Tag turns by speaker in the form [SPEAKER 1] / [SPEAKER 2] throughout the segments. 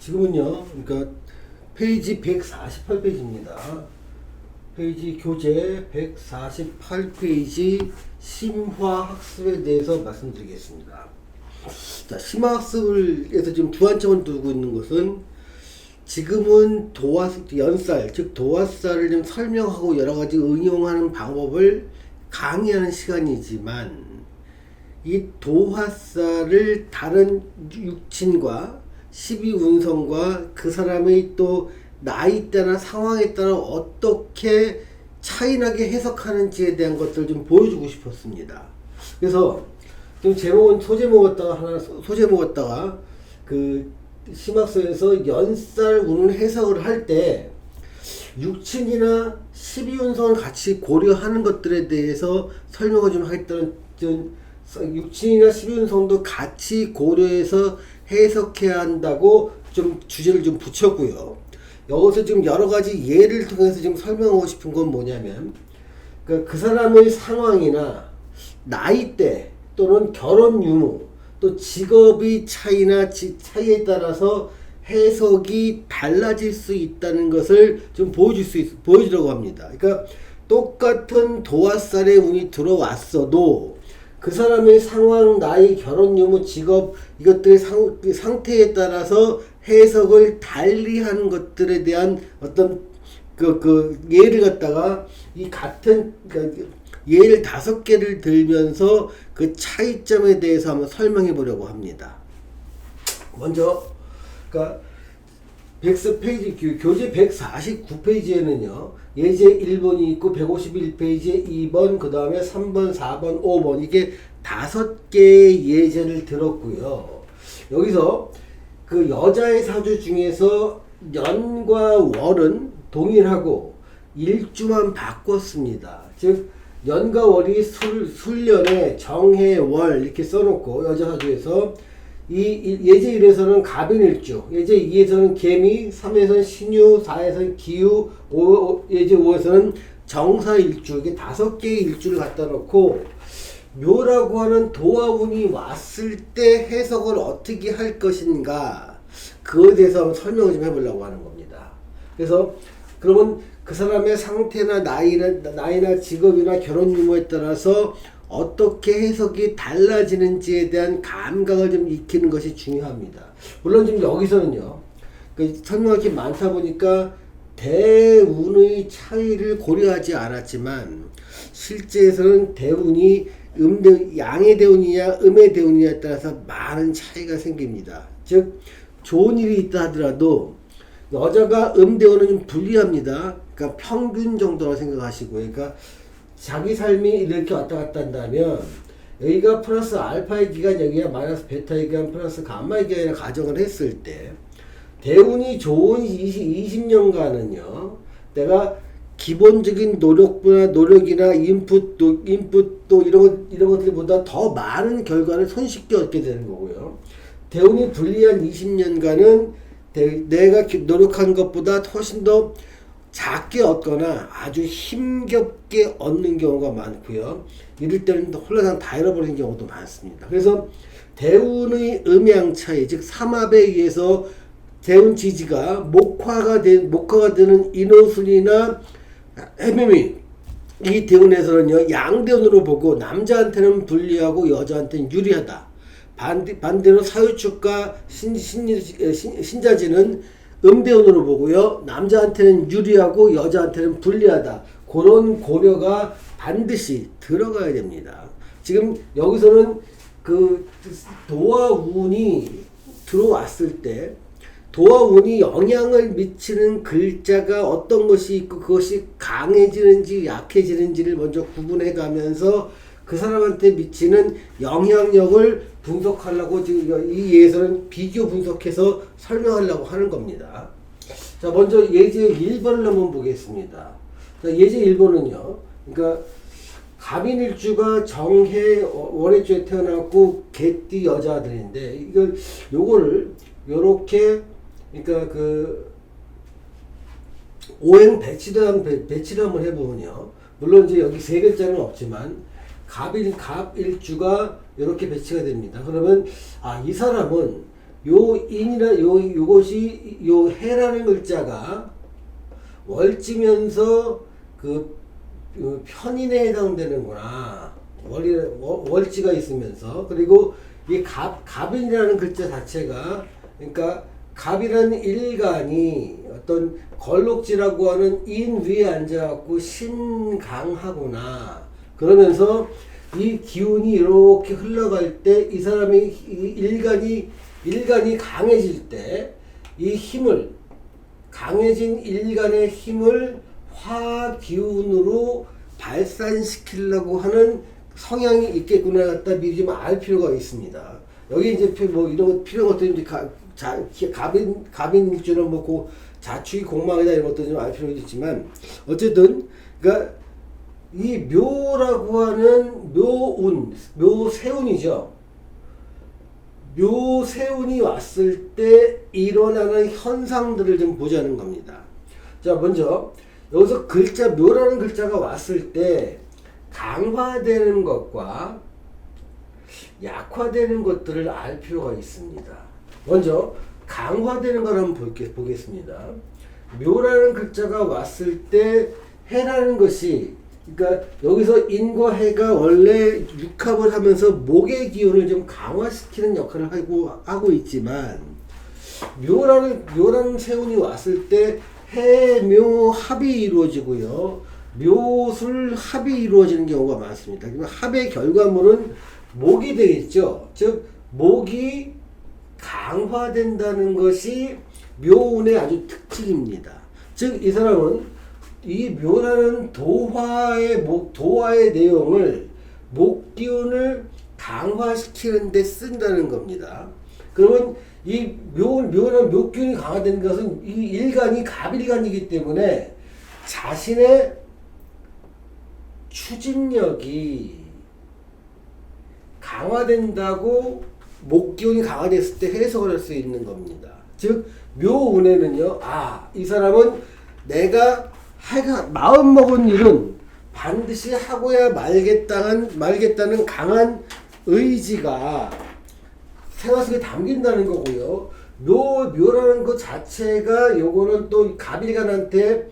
[SPEAKER 1] 지금은요, 그러니까 페이지 148페이지입니다. 페이지 교재 148페이지 심화학습에 대해서 말씀드리겠습니다. 자, 심화학습에서 지금 주안점을 두고 있는 것은 지금은 연쌀, 즉 도화살을 좀 설명하고 여러 가지 응용하는 방법을 강의하는 시간이지만 이 도화살을 다른 육친과 12운성과 그 사람의 또 나이대나 상황에 따라 어떻게 차이나게 해석하는지에 대한 것들을 좀 보여주고 싶었습니다. 그래서 좀 제목은 소제목 갖다가 그 심학서에서 연쌀 운을 해석을 할 때 육친이나 12운성을 같이 고려하는 것들에 대해서 설명을 좀 하겠다는, 육친이나 12운성도 같이 고려해서 해석해야 한다고 좀 주제를 좀 붙였고요. 여기서 지금 여러 가지 예를 통해서 지금 설명하고 싶은 건 뭐냐면, 그 사람의 상황이나 나이대 또는 결혼 유무 또 직업의 차이에 따라서 해석이 달라질 수 있다는 것을 좀 보여주려고 합니다. 그러니까 똑같은 도화살의 운이 들어왔어도 그 사람의 상황, 나이, 결혼 유무, 직업 이것들의 상태에 따라서 해석을 달리 하는 것들에 대한 어떤 예를 갖다가 이 같은 예를 5개를 들면서 그 차이점에 대해서 한번 설명해 보려고 합니다. 먼저 그러니까 교재 149페이지에는요 예제 1번이 있고 151페이지에 2번 그 다음에 3번 4번 5번 이게 5개의 예제를 들었고요. 여기서 그 여자의 사주 중에서 년과 월은 동일하고 일주만 바꿨습니다. 즉 년과 월이 술년에 정해 월 이렇게 써놓고 여자 사주에서 이 예제 1에서는 갑인일주, 예제 2에서는 개미, 3에서는 신유, 4에서는 기유, 예제 5에서는 정사일주, 이게 5개의 일주를 갖다 놓고 묘라고 하는 도화운이 왔을 때 해석을 어떻게 할 것인가 그거에 대해서 한번 설명을 좀 해보려고 하는 겁니다. 그래서 그러면 그 사람의 상태나 나이나 직업이나 결혼 유무에 따라서 어떻게 해석이 달라지는지에 대한 감각을 좀 익히는 것이 중요합니다. 물론 지금 여기서는요, 설명할 게 많다 보니까 대운의 차이를 고려하지 않았지만 실제에서는 대운이 양의 대운이냐 음의 대운이냐에 따라서 많은 차이가 생깁니다. 즉 좋은 일이 있다 하더라도 여자가 대운은 좀 불리합니다. 그러니까 평균 정도로 생각하시고요. 그러니까 자기 삶이 이렇게 왔다 갔다 한다면 여기가 플러스 알파의 기간, 여기가 마이너스 베타의 기간, 플러스 감마의 기간이라 가정을 했을 때 대운이 좋은 20년간은요 내가 기본적인 노력이나 인풋 또 이런 것들보다 더 많은 결과를 손쉽게 얻게 되는 거고요. 대운이 불리한 20년간은 내가 노력한 것보다 훨씬 더 작게 얻거나 아주 힘겹게 얻는 경우가 많고요. 이럴 때는 홀라당 다 잃어버리는 경우도 많습니다. 그래서 대운의 음양 차이, 즉 삼합에 의해서 대운 지지가 목화가 되는 인호술이나 해묘미 이 대운에서는요 양대운으로 보고 남자한테는 불리하고 여자한테는 유리하다. 반대로 사유축과 신자지는 음대운으로 보고요. 남자한테는 유리하고 여자한테는 불리하다. 그런 고려가 반드시 들어가야 됩니다. 지금 여기서는 그 도화운이 들어왔을 때 도화운이 영향을 미치는 글자가 어떤 것이 있고 그것이 강해지는지 약해지는지를 먼저 구분해 가면서 그 사람한테 미치는 영향력을 분석하려고 지금 이 예에서는 비교 분석해서 설명하려고 하는 겁니다. 자, 먼저 예제 1번을 한번 보겠습니다. 자, 예제 1번은요. 그러니까 갑인일주가 정해 월해주에 태어났고 개띠 여자들인데 요거를 요렇게 그러니까 오행 배치를 한번 해보면요. 물론 이제 여기 3글자는 없지만 갑일주가 이렇게 배치가 됩니다. 그러면 이 사람은 요 인이나 요것이 요 해라는 글자가 월지면서 그 편인에 해당되는구나. 월지가 있으면서. 그리고 이 갑인이라는 글자 자체가, 그러니까 갑이라는 일간이 어떤 걸록지라고 하는 인 위에 앉아갖고 신강하구나. 그러면서 이 기운이 이렇게 흘러갈 때 이 사람이 일간이 강해질 때 이 힘을, 강해진 일간의 힘을 화 기운으로 발산시키려고 하는 성향이 있겠구나 갖다 미리 좀 알 필요가 있습니다. 여기 이제 뭐 이런 거 필요한 것도 이제 갑인 줄은 뭐 자축이 공망이다 이런 것도 좀 알 필요가 있지만 어쨌든 그러니까 이 묘라고 하는 묘세운이죠. 묘세운이 왔을 때 일어나는 현상들을 좀 보자는 겁니다. 자, 먼저 여기서 묘라는 글자가 왔을 때 강화되는 것과 약화되는 것들을 알 필요가 있습니다. 먼저 강화되는 걸 한번 보겠습니다. 묘라는 글자가 왔을 때 해라는 것이, 그러니까 여기서 인과 해가 원래 육합을 하면서 목의 기운을 좀 강화시키는 역할을 하고 있지만 묘라는 세운이 왔을 때 해묘 합이 이루어지고요. 묘술 합이 이루어지는 경우가 많습니다. 합의 결과물은 목이 되겠죠. 즉 목이 강화된다는 것이 묘운의 아주 특징입니다. 즉 이 사람은 이 묘라는 도화의 내용을 목기운을 강화시키는 데 쓴다는 겁니다. 그러면 이 묘라는 묘기운이 강화된 것은 이 일간이 갑일간이기 때문에 자신의 추진력이 강화된다고 목기운이 강화됐을 때 해석을 할 수 있는 겁니다. 즉 묘운에는요, 이 사람은 내가 마음먹은 일은 반드시 하고야 말겠다는 강한 의지가 생활 속에 담긴다는 거고요. 묘라는 것 자체가 요거는 또 갑일간한테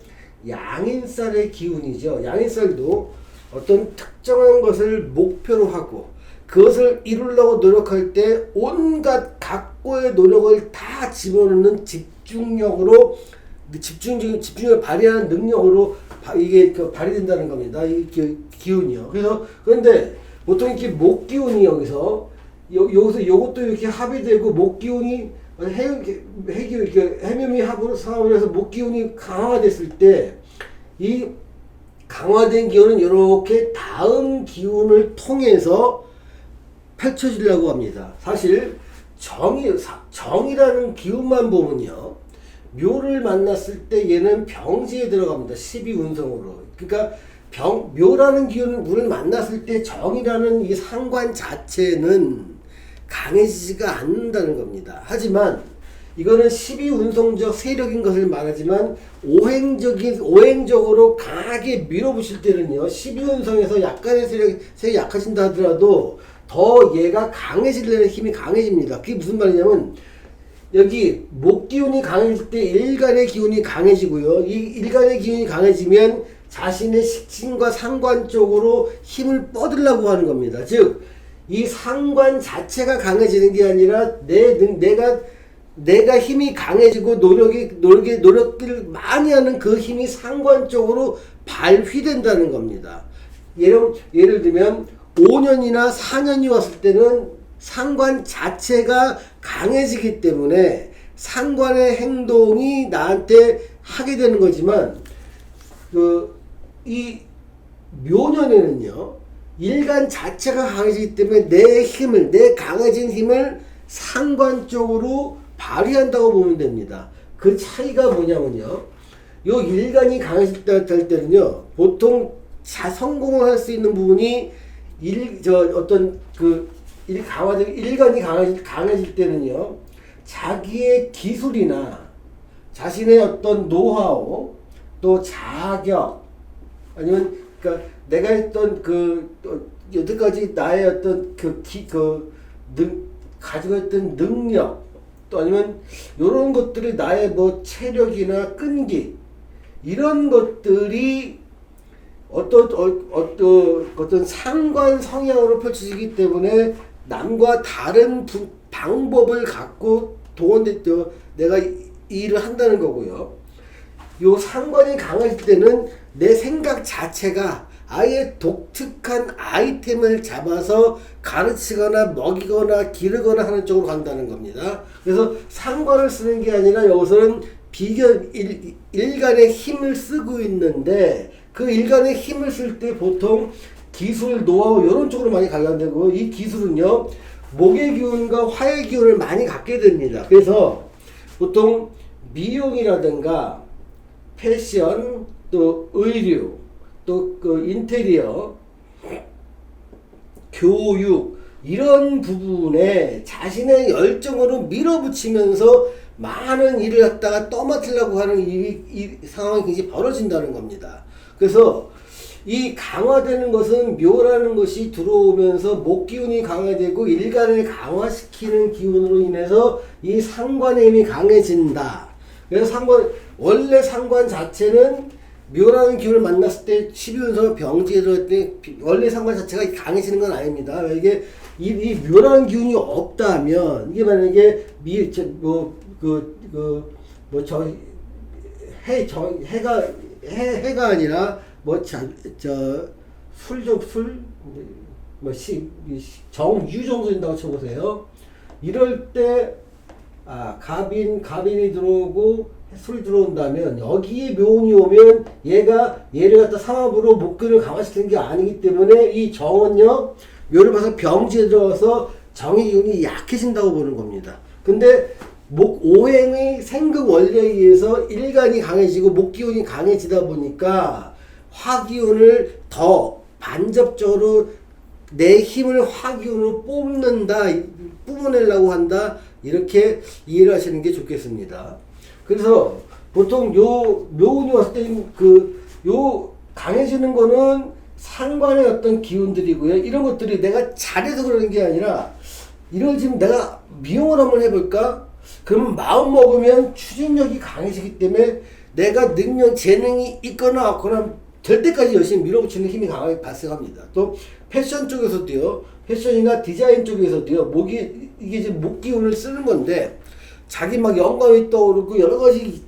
[SPEAKER 1] 양인살의 기운이죠. 양인살도 어떤 특정한 것을 목표로 하고 그것을 이루려고 노력할 때 온갖 각고의 노력을 다 집어넣는 집중력을 발휘하는 능력으로 이게 발휘된다는 겁니다. 이 기운이요. 그런데 보통 이렇게 목 기운이 여기서 요것도 이렇게 합이 되고 목 기운이 해기운 이렇게 해묘미 합을 해서 목 기운이 강화됐을 때 이 강화된 기운은 이렇게 다음 기운을 통해서 펼쳐지려고 합니다. 사실 정이라는 기운만 보면요, 묘를 만났을 때 얘는 병지에 들어갑니다. 12운성으로. 그러니까 묘라는 기운을 만났을 때 정이라는 이 상관 자체는 강해지지가 않는다는 겁니다. 하지만 이거는 12운성적 세력인 것을 말하지만 오행적으로 강하게 밀어붙일 때는요, 12운성에서 약간의 세력이 약해진다 하더라도 더 얘가 강해지려는 힘이 강해집니다. 그게 무슨 말이냐면 여기 목 기운이 강해질 때 일간의 기운이 강해지고요. 이 일간의 기운이 강해지면 자신의 식신과 상관 쪽으로 힘을 뻗으려고 하는 겁니다. 즉, 이 상관 자체가 강해지는 게 아니라 내가 힘이 강해지고 노력을 많이 하는 그 힘이 상관 쪽으로 발휘된다는 겁니다. 예를 들면 5년이나 4년이 왔을 때는 상관 자체가 강해지기 때문에 상관의 행동이 나한테 하게 되는 거지만 이 묘년에는요, 일간 자체가 강해지기 때문에 내 강해진 힘을 상관 쪽으로 발휘한다고 보면 됩니다. 그 차이가 뭐냐면요, 요 일간이 강해질 때는요, 보통 성공을 할 수 있는 부분이 일간이 강해질 때는요, 자기의 기술이나 자신의 어떤 노하우, 또 자격, 아니면 그러니까 내가 했던 여태까지 나의 어떤 가지고 있던 능력, 또 아니면 이런 것들이 나의 뭐 체력이나 끈기 이런 것들이 어떤 상관 성향으로 펼쳐지기 때문에 남과 다른 방법을 갖고 내가 이 일을 한다는 거고요. 요 상관이 강할 때는 내 생각 자체가 아예 독특한 아이템을 잡아서 가르치거나 먹이거나 기르거나 하는 쪽으로 간다는 겁니다. 그래서 상관을 쓰는 게 아니라 여기서는 일간의 힘을 쓰고 있는데 그 일간의 힘을 쓸 때 보통 기술, 노하우 이런 쪽으로 많이 관련되고 이 기술은요 목의 기운과 화의 기운을 많이 갖게 됩니다. 그래서 보통 미용이라든가 패션, 또 의류, 또 그 인테리어, 교육 이런 부분에 자신의 열정으로 밀어붙이면서 많은 일을 갖다가 떠맡으려고 하는 이 상황이 굉장히 벌어진다는 겁니다. 그래서 이 강화되는 것은 묘라는 것이 들어오면서 목기운이 강화되고 일간을 강화시키는 기운으로 인해서 이 상관의 힘이 강해진다. 그래서 원래 상관 자체는 묘라는 기운을 만났을 때 12운서 병지에 들어갈 때 원래 상관 자체가 강해지는 건 아닙니다. 이게 이 묘라는 기운이 없다면 이게 만약에 해가 아니라 정유 정도 된다고 쳐보세요. 이럴 때 갑인이 들어오고 술이 들어온다면 여기에 묘운이 오면 얘를 갖다 삼합으로 목근을 강화시키는 게 아니기 때문에 이 정은요 묘를 봐서 병지에 들어가서 정의 기운이 약해진다고 보는 겁니다. 근데 오행의 생극 원리에 의해서 일간이 강해지고 목기운이 강해지다 보니까 화기운을 더 반접적으로 내 힘을 화기운으로 뿜어내려고 한다. 이렇게 이해를 하시는 게 좋겠습니다. 그래서 보통 묘운이 왔을 때 강해지는 거는 상관의 어떤 기운들이고요. 이런 것들이 내가 잘해서 그러는 게 아니라 이걸 지금 내가 미용을 한번 해볼까? 그러면 마음 먹으면 추진력이 강해지기 때문에 내가 재능이 있거나 없거나 될 때까지 열심히 밀어붙이는 힘이 강하게 발생합니다. 또 패션 쪽에서도요. 패션이나 디자인 쪽에서도요. 이게 지금 목기운을 쓰는 건데 자기 막 영감이 떠오르고 여러 가지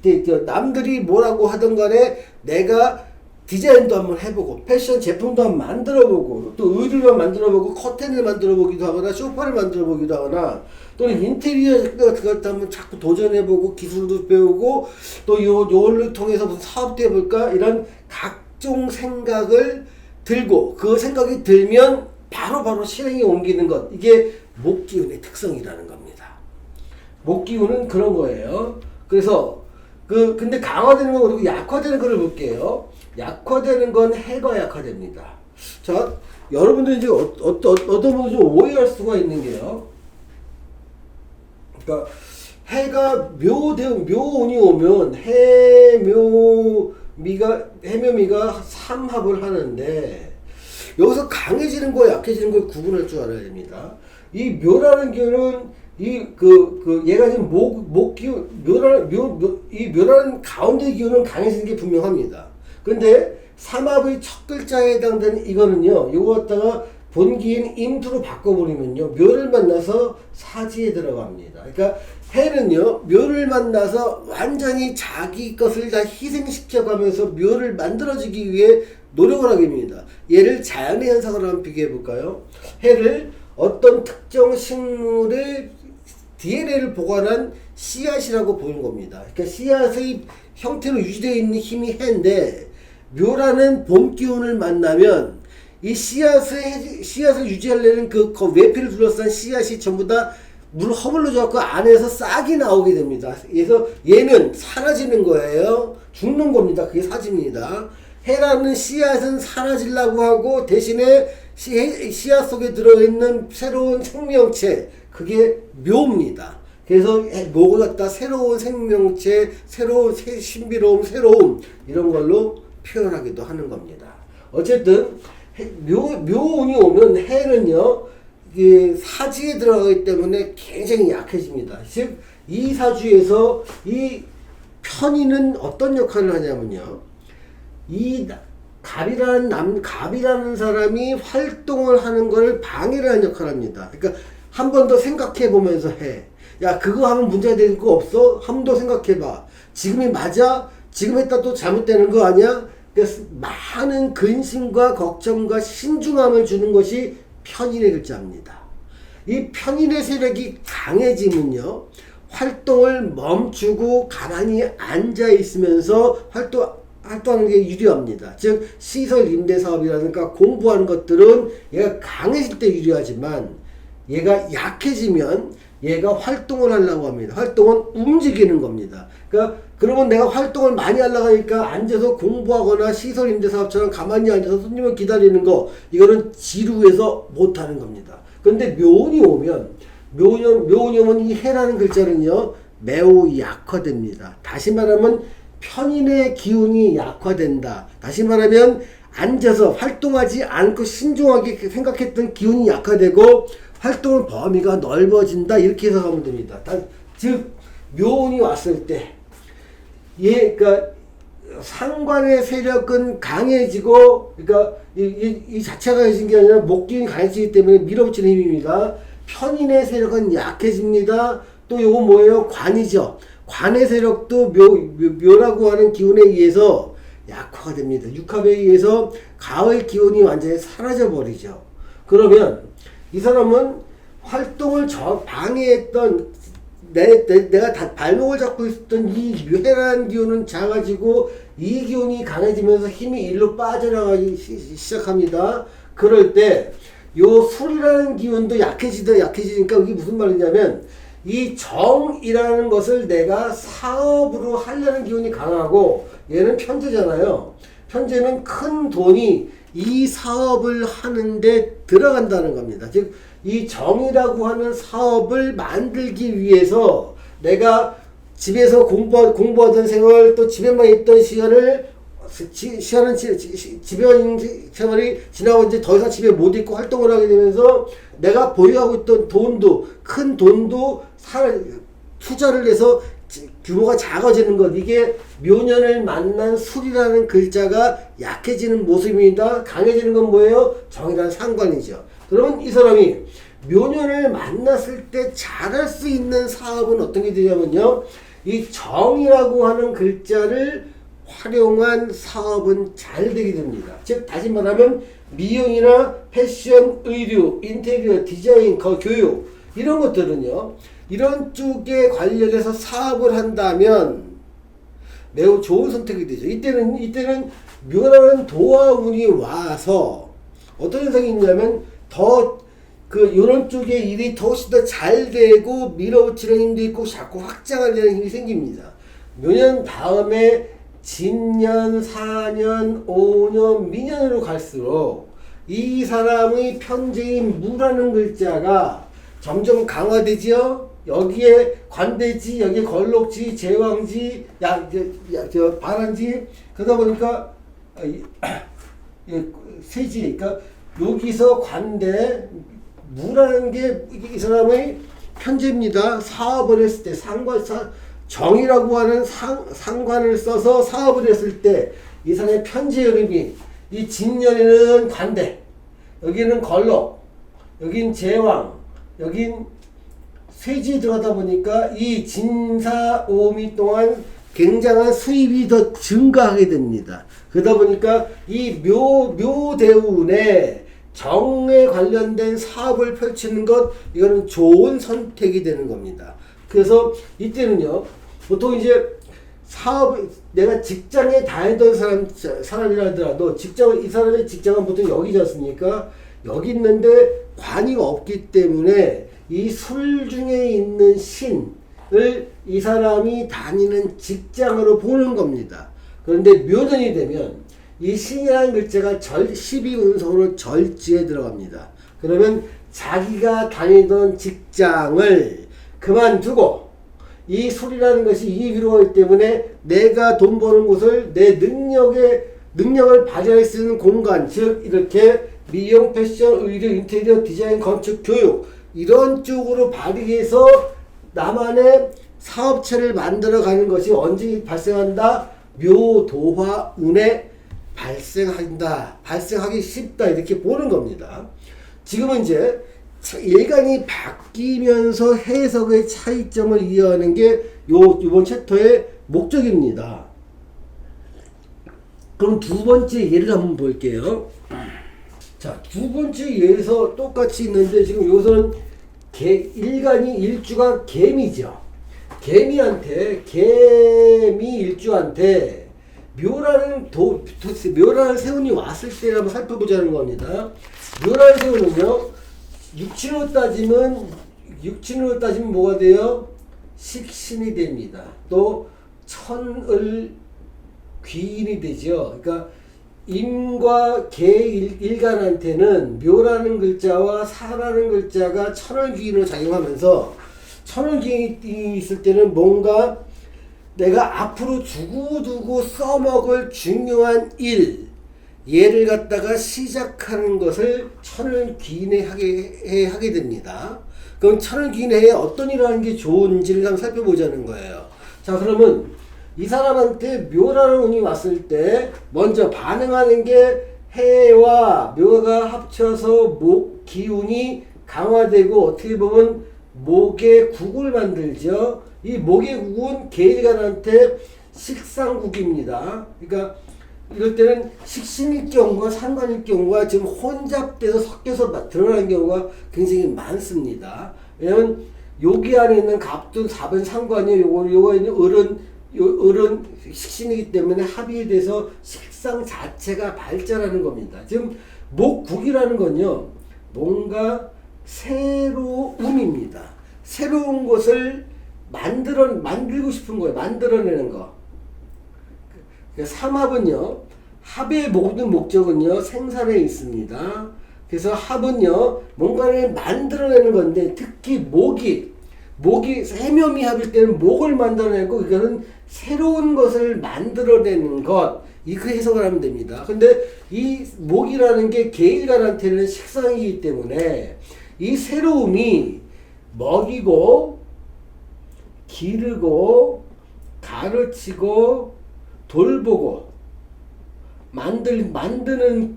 [SPEAKER 1] 남들이 뭐라고 하든 간에 내가 디자인도 한번 해보고 패션 제품도 한번 만들어보고 또 의류를 만들어보고 커튼을 만들어보기도 하거나 소파를 만들어보기도 하거나 또는 인테리어 같은 것도 한번 자꾸 도전해보고 기술도 배우고 또 요를 통해서 무슨 사업도 해볼까 이런 각종 생각을 들고 그 생각이 들면 바로 실행에 옮기는 것 이게 목기운의 특성이라는 겁니다. 목기운은 그런 거예요. 그래서 근데 강화되는 건 그리고 약화되는 거를 볼게요. 약화되는 건 해가 약화됩니다. 자, 여러분들 이제 어떤 분들 좀 오해할 수가 있는 게요. 그러니까 해가 묘운이 오면 해묘미가 삼합을 하는데 여기서 강해지는 거와 약해지는 걸 구분할 줄 알아야 됩니다. 이 묘라는 기운은 얘가 지금 목기운, 이 묘라는 가운데 기운은 강해지는 게 분명합니다. 근데 삼합의 첫 글자에 해당되는 이거는요, 요거 갖다가 본기인 임수로 바꿔버리면요, 묘를 만나서 사지에 들어갑니다. 그러니까 해는요, 묘를 만나서 완전히 자기 것을 다 희생시켜가면서 묘를 만들어주기 위해 노력을 하게 됩니다. 얘를 자연의 현상으로 한번 비교해 볼까요? 해를 어떤 특정 식물의 DNA를 보관한 씨앗이라고 보는 겁니다. 그러니까 씨앗의 형태로 유지되어 있는 힘이 해인데 묘라는 봄 기운을 만나면 이 씨앗을 유지하려는 그 외피를 둘러싼 씨앗이 전부 다 물 허물러져 갖고 안에서 싹이 나오게 됩니다. 그래서 얘는 사라지는 거예요. 죽는 겁니다. 그게 사집니다. 해라는 씨앗은 사라지려고 하고 대신에 씨앗 속에 들어있는 새로운 생명체 그게 묘입니다. 그래서 묘를 갖다 새로운 생명체, 새로운 신비로움, 새로움 이런 걸로 표현하기도 하는 겁니다. 어쨌든 묘운이 오면 해는요 이 사지에 들어가기 때문에 굉장히 약해집니다. 즉, 이 사주에서 이 편인은 어떤 역할을 하냐면요. 이 갑이라는 사람이 활동을 하는 걸 방해를 하는 역할을 합니다. 그러니까 한 번 더 생각해 보면서 해. 야, 그거 하면 문제가 되는 거 없어? 한 번 더 생각해 봐. 지금이 맞아? 지금 했다 또 잘못되는 거 아니야? 그래서 많은 근심과 걱정과 신중함을 주는 것이 편인의 글자입니다. 이 편인의 세력이 강해지면요, 활동을 멈추고 가만히 앉아 있으면서 활동하는 게 유리합니다. 즉, 시설 임대 사업이라든가 공부하는 것들은 얘가 강해질 때 유리하지만 얘가 약해지면 얘가 활동을 하려고 합니다. 활동은 움직이는 겁니다. 그러면 내가 활동을 많이 하려고 하니까 앉아서 공부하거나 시설 임대 사업처럼 가만히 앉아서 손님을 기다리는 거, 이거는 지루해서 못하는 겁니다. 그런데 묘운이 오면, 묘운이 오면 이 해라는 글자는요, 매우 약화됩니다. 다시 말하면 편인의 기운이 약화된다. 다시 말하면 앉아서 활동하지 않고 신중하게 생각했던 기운이 약화되고 활동의 범위가 넓어진다. 이렇게 해석하면 됩니다. 즉, 묘운이 왔을 때, 그러니까 상관의 세력은 강해지고, 그러니까 이 자체가 강해진 게 아니라 목기운이 강해지기 때문에 밀어붙이는 힘입니다. 편인의 세력은 약해집니다. 또 요거 뭐예요? 관이죠. 관의 세력도 묘라고 하는 기운에 의해서 약화가 됩니다. 육합에 의해서 가의 기운이 완전히 사라져 버리죠. 그러면 이 사람은 활동을 방해했던 내가 발목을 잡고 있었던 이 묘해라는 기운은 작아지고 이 기운이 강해지면서 힘이 일로 빠져나가기 시작합니다. 그럴 때 요 술이라는 기운도 약해지니까 이게 무슨 말이냐면 이 정이라는 것을 내가 사업으로 하려는 기운이 강하고 얘는 편재잖아요. 편재는 큰 돈이 이 사업을 하는데 들어간다는 겁니다. 즉, 이 정이라고 하는 사업을 만들기 위해서 내가 집에서 공부하던 생활, 또 집에만 있던 시간은 집에 있는 생활이 지나고 이제 더 이상 집에 못 있고 활동을 하게 되면서 내가 보유하고 있던 돈도, 큰 돈도 투자를 해서 규모가 작아지는 것, 이게 묘년을 만난 술이라는 글자가 약해지는 모습입니다. 강해지는 건 뭐예요? 정이라는 상관이죠. 그러면 이 사람이 묘년을 만났을 때 잘할 수 있는 사업은 어떤 게 되냐면요, 이 정이라고 하는 글자를 활용한 사업은 잘 되게 됩니다. 즉, 다시 말하면 미용이나 패션, 의류, 인테리어, 디자인, 교육, 이런 것들은요, 이런 쪽에 관련해서 사업을 한다면 매우 좋은 선택이 되죠. 이때는 묘라는 도화운이 와서 어떤 현상이 있냐면 이런 쪽의 일이 훨씬 더 잘 되고 밀어붙이는 힘도 있고 자꾸 확장하려는 힘이 생깁니다. 묘년 다음에 진년, 사년, 5년, 미년으로 갈수록 이 사람의 편재인 무라는 글자가 점점 강화되지요. 여기에 관대지, 여기에 걸록지, 제왕지, 발한지, 그러다 보니까 세지, 그러니까 여기서 관대, 무라는 게 이 사람의 편재입니다. 사업을 했을 때 정이라고 하는 상관을 써서 사업을 했을 때 이 사람의 편재 흐름이, 이 진년에는 관대, 여기는 걸록, 여긴 제왕, 여긴 쇠지에 들어가다 보니까 이 진사오미 동안 굉장한 수입이 더 증가하게 됩니다. 그러다 보니까 이 묘대운에 정에 관련된 사업을 펼치는 것, 이거는 좋은 선택이 되는 겁니다. 그래서 이때는요, 보통 이제 내가 직장에 다니던 사람이라 하더라도 이 사람의 직장은 보통 여기지 않습니까? 여기 있는데 관이가 없기 때문에 이 술 중에 있는 신을 이 사람이 다니는 직장으로 보는 겁니다. 그런데 묘년이 되면 이 신이라는 글자가 12운성으로 절지에 들어갑니다. 그러면 자기가 다니던 직장을 그만두고 이 술이라는 것이 이익이 들어가기 때문에 내가 돈 버는 곳을 내 능력을 발휘할 수 있는 공간, 즉 이렇게 미용, 패션, 의류, 인테리어, 디자인, 건축, 교육 이런 쪽으로 발휘해서 나만의 사업체를 만들어가는 것이 언제 발생한다? 묘도화운에 발생한다. 발생하기 쉽다. 이렇게 보는 겁니다. 지금은 이제 일간이 바뀌면서 해석의 차이점을 이해하는 게 이번 챕터의 목적입니다. 그럼 두 번째 예를 한번 볼게요. 자, 두 번째 예에서 똑같이 있는데 지금 여기서는 일간이 일주가 개미죠. 개미 일주한테 묘라는 세운이 왔을 때 한번 살펴보자는 겁니다. 묘라는 세운은요, 육친으로 따지면 뭐가 돼요? 식신이 됩니다. 또 천을 귀인이 되죠. 그러니까 임과 개 일간한테는 묘라는 글자와 사라는 글자가 천을귀인으로 작용하면서 천을귀인이 있을 때는 뭔가 내가 앞으로 두고두고 써먹을 중요한 얘를 갖다가 시작하는 것을 천을귀인에 하게 됩니다. 그럼 천을귀인에 어떤 일을 하는 게 좋은지를 한번 살펴보자는 거예요. 자, 그러면 이 사람한테 묘라는 운이 왔을 때 먼저 반응하는 게 해와 묘가 합쳐서 목 기운이 강화되고 어떻게 보면 목의 국을 만들죠. 이 목의 국은 계일간한테 식상국입니다. 그러니까 이럴 때는 식신일 경우가 상관일 경우가 지금 혼잡돼서 섞여서 드러나는 경우가 굉장히 많습니다. 왜냐면 여기 안에 있는 갑도 4번 상관이 요거 있는 을은 식신이기 때문에 합의돼서 식상 자체가 발전하는 겁니다. 지금 목국이라는 건요, 뭔가 새로움입니다. 새로운 것을 만들고 싶은 거예요. 만들어내는 거. 삼합은요, 합의 모든 목적은요, 생산에 있습니다. 그래서 합은요, 뭔가를 만들어내는 건데, 특히 목이 해묘미 합일 때는 목을 만들어내고, 이거는 새로운 것을 만들어내는 것, 이렇게 해석을 하면 됩니다. 근데 이 목이라는 게 계일간한테는 식상이기 때문에 이 새로움이 먹이고 기르고 가르치고 돌보고 만드는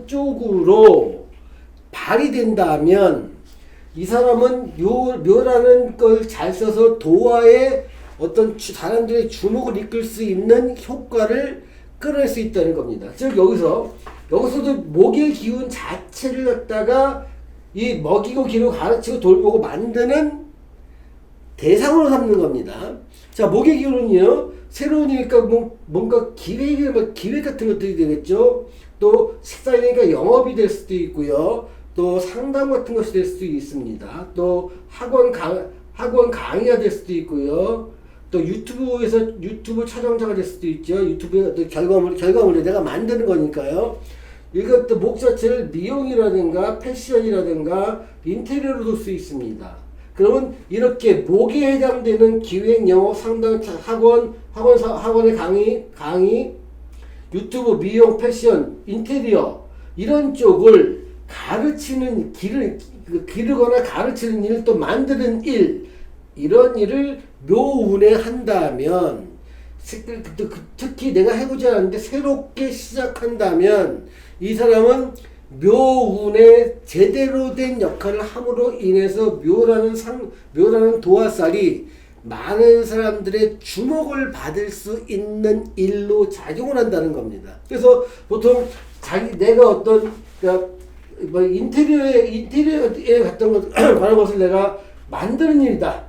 [SPEAKER 1] 쪽으로 발휘된다면 이 사람은 묘라는 걸 잘 써서 도화의 어떤 사람들의 주목을 이끌 수 있는 효과를 끌어낼 수 있다는 겁니다. 즉 여기서도 목의 기운 자체를 갖다가 이 먹이고 기르고 가르치고 돌보고 만드는 대상으로 삼는 겁니다. 자, 목의 기운은요, 새로우니까 뭔가 기획 같은 것들이 되겠죠. 또 식사이니까 영업이 될 수도 있고요. 또 상담 같은 것이 될 수도 있습니다. 또 학원 강의가 될 수도 있고요. 또 유튜브 촬영자가 될 수도 있죠. 유튜브에 또 결과물을 내가 만드는 거니까요. 이것도 목 자체를 미용이라든가 패션이라든가 인테리어로 둘 수 있습니다. 그러면 이렇게 목에 해당되는 기획, 영어, 상담, 학원의 강의, 유튜브, 미용, 패션, 인테리어 이런 쪽을 가르치는 기르거나 가르치는 일, 또 만드는 일, 이런 일을 묘운에 한다면, 특히 내가 해보지 않았는데 새롭게 시작한다면 이 사람은 묘운에 제대로 된 역할을 함으로 인해서 묘라는 도화살이 많은 사람들의 주목을 받을 수 있는 일로 작용을 한다는 겁니다. 그래서 보통 내가 어떤 인테리어에 관한 것을 내가 만드는 일이다.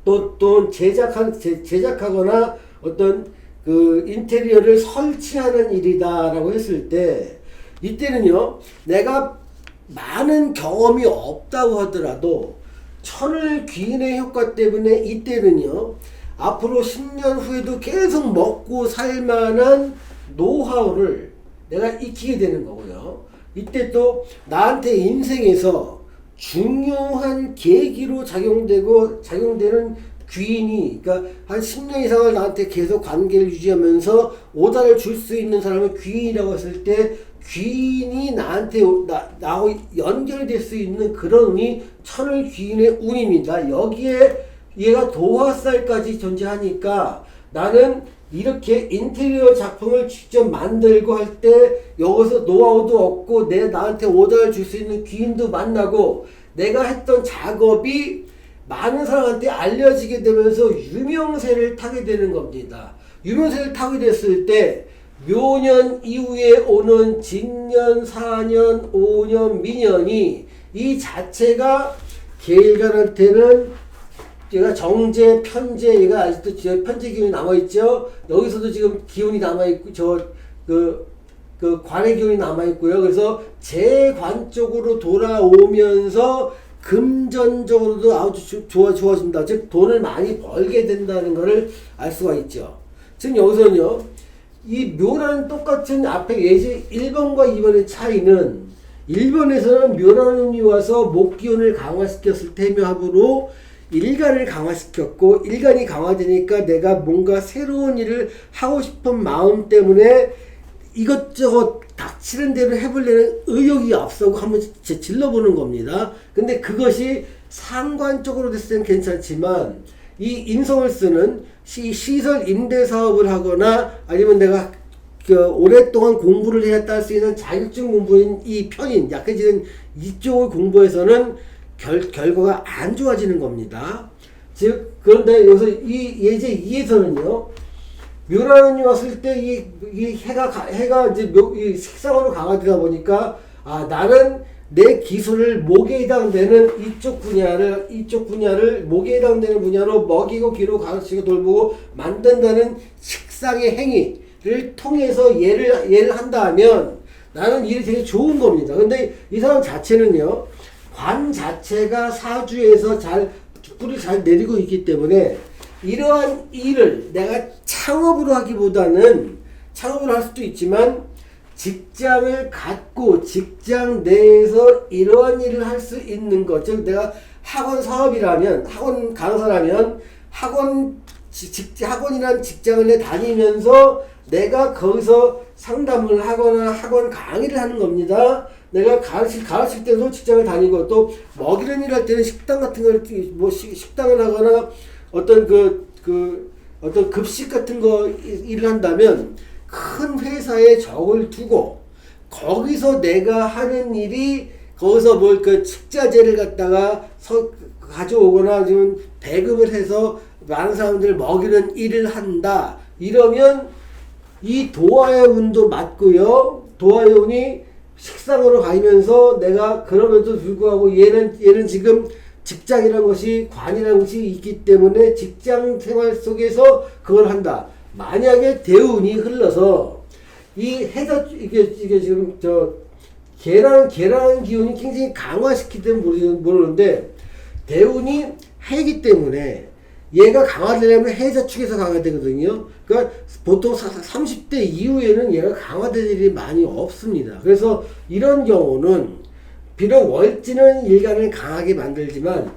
[SPEAKER 1] 또 제작하거나 어떤 그 인테리어를 설치하는 일이다라고 했을 때, 이때는요, 내가 많은 경험이 없다고 하더라도 천을귀인의 효과 때문에 이때는요, 앞으로 10년 후에도 계속 먹고 살 만한 노하우를 내가 익히게 되는 거고요. 이때 또 나한테 인생에서 중요한 계기로 작용되는 귀인이, 그러니까 한 10년 이상을 나한테 계속 관계를 유지하면서 오다를 줄 수 있는 사람을 귀인이라고 했을 때 귀인이 나한테 나하고 연결이 될 수 있는 그런 운이 천을 귀인의 운입니다. 여기에 얘가 도화살까지 존재하니까 나는 이렇게 인테리어 작품을 직접 만들고 할 때 여기서 노하우도 얻고 나한테 오더를 줄 수 있는 귀인도 만나고 내가 했던 작업이 많은 사람한테 알려지게 되면서 유명세를 타게 되는 겁니다. 유명세를 타게 됐을 때 묘년 이후에 오는 진년, 사년, 오년, 미년이 이 자체가 계일간한테는 얘가 정제, 편제, 얘가 아직도 편제 기운이 남아있죠. 여기서도 지금 기운이 남아있고, 관의 기운이 남아있고요. 그래서 재관 쪽으로 돌아오면서 금전적으로도 아주 좋아진다. 즉, 돈을 많이 벌게 된다는 것을 알 수가 있죠. 지금 여기서는요, 이 묘라는 똑같은 앞에 예제 1번과 2번의 차이는 1번에서는 묘라는 운이 와서 목기운을 강화시켰을 태묘합으로 일간을 강화시켰고 일간이 강화되니까 내가 뭔가 새로운 일을 하고 싶은 마음 때문에 이것저것 닥치는 대로 해보려는 의욕이 앞서고 한번 질러보는 겁니다. 근데 그것이 상관적으로 됐을 땐 괜찮지만 이 인성을 쓰는 시설 임대 사업을 하거나 아니면 내가 오랫동안 공부를 해야 딸 수 있는 자격증 공부인 이 편인 약해지는 이쪽을 공부해서는 결과가 안 좋아지는 겁니다. 즉, 그런데 여기서 이 예제 2에서는요, 묘라는이 왔을 때 이 해가 이제 이 식상으로 강화되다 보니까, 나는 내 기술을 목에 해당되는 이쪽 분야를 목에 해당되는 분야로 먹이고 기르고 가르치고 돌보고 만든다는 식상의 행위를 통해서 예를 한다 하면 나는 일이 되게 좋은 겁니다. 근데 이 사람 자체는요, 관 자체가 사주에서 뿌리 잘 내리고 있기 때문에 이러한 일을 내가 창업으로 하기보다는 창업을 할 수도 있지만 직장을 갖고 직장 내에서 이러한 일을 할 수 있는 것, 즉 내가 학원 사업이라면 학원 강사라면 학원이라는 직장을 다니면서 내가 거기서 상담을 하거나 학원 강의를 하는 겁니다. 내가 가르칠 때도 직장을 다니고 또 먹이는 일 할 때는 식당 같은 걸 식당을 하거나 어떤 어떤 급식 같은 거 일을 한다면 큰 회사에 적을 두고 거기서 내가 하는 일이 거기서 식자재를 갖다가 가져오거나 좀 배급을 해서 많은 사람들을 먹이는 일을 한다. 이러면 이 도화의 운도 맞고요. 도화의 운이 식상으로 가면서 내가 그럼에도 불구하고 얘는 지금 직장이라는 것이 관이라는 것이 있기 때문에 직장 생활 속에서 그걸 한다. 만약에 대운이 흘러서 이 해가 이게 지금 계란 기운이 굉장히 강화시키기 때문에 모르는데 대운이 해기 때문에 얘가 강화되려면 해자축에서 강화되거든요. 그러니까 보통 30대 이후에는 얘가 강화될 일이 많이 없습니다. 그래서 이런 경우는 비록 월지는 일간을 강하게 만들지만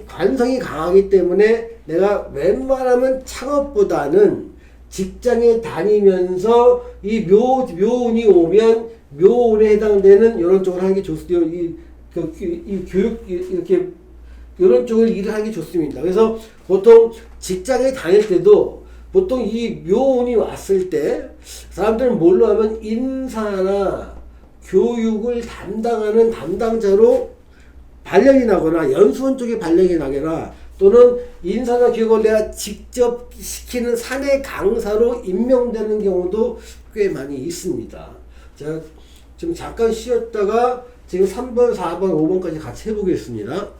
[SPEAKER 1] 관성이 강하기 때문에 내가 웬만하면 창업보다는 직장에 다니면서 이 묘운이 오면 묘운에 해당되는 이런 쪽을 하는 게 좋습니다. 이 교육 이렇게 이런 쪽을 일을 하는 게 좋습니다. 그래서 보통 직장에 다닐 때도 보통 이 묘운이 왔을 때 사람들은 뭘로 하면 인사나 교육을 담당하는 담당자로 발령이 나거나 연수원 쪽에 발령이 나거나 또는 인사나 교육을 내가 직접 시키는 사내 강사로 임명되는 경우도 꽤 많이 있습니다. 제가 지금 잠깐 쉬었다가 지금 3번, 4번, 5번까지 같이 해보겠습니다.